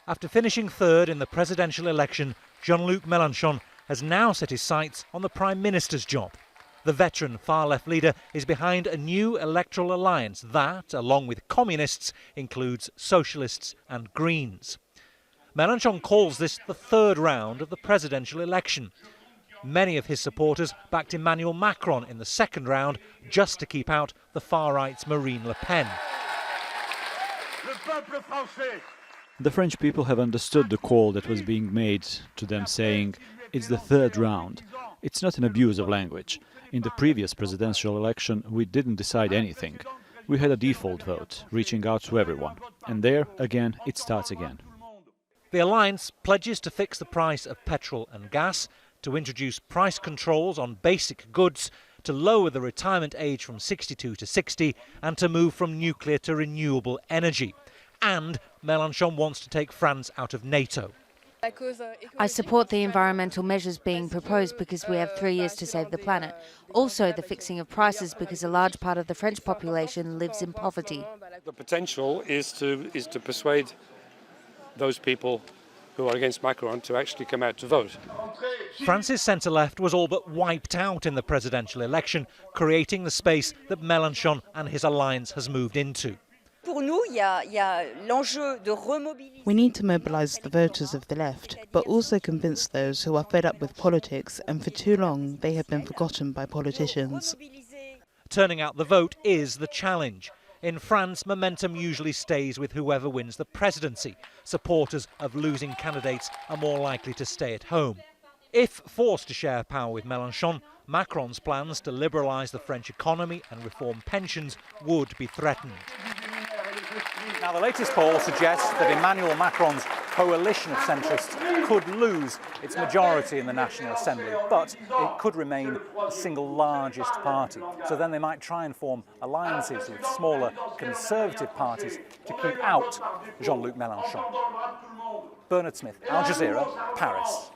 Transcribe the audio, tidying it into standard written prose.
After finishing third in the presidential election, Jean-Luc Melenchon has now set his sights on the Prime Minister's job. The veteran far-left leader is behind a new electoral alliance that, along with communists, includes socialists and Greens. Melenchon calls this the third round of the presidential election. Many of his supporters backed Emmanuel Macron in the second round just to keep out the far-right's Marine Le Pen. The French people have understood the call that was being made to them, saying it's the third round. It's not an abuse of language. In the previous presidential election, we didn't decide anything. We had a default vote, reaching out to everyone. And there, again, it starts again. The alliance pledges to fix the price of petrol and gas, to introduce price controls on basic goods, to lower the retirement age from 62 to 60, and to move from nuclear to renewable energy. And Melenchon wants to take France out of NATO. I support the environmental measures being proposed because we have 3 years to save the planet. Also the fixing of prices because a large part of the French population lives in poverty. The potential is to persuade those people who are against Macron to actually come out to vote. France's centre-left was all but wiped out in the presidential election, creating the space that Melenchon and his alliance has moved into. We need to mobilise the voters of the left, but also convince those who are fed up with politics and for too long they have been forgotten by politicians. Turning out the vote is the challenge. In France, momentum usually stays with whoever wins the presidency. Supporters of losing candidates are more likely to stay at home. If forced to share power with Melenchon, Macron's plans to liberalise the French economy and reform pensions would be threatened. Now, the latest poll suggests that Emmanuel Macron's coalition of centrists could lose its majority in the National Assembly, but it could remain the single largest party. So then they might try and form alliances with smaller conservative parties to keep out Jean-Luc Melenchon. Bernard Smith, Al Jazeera, Paris.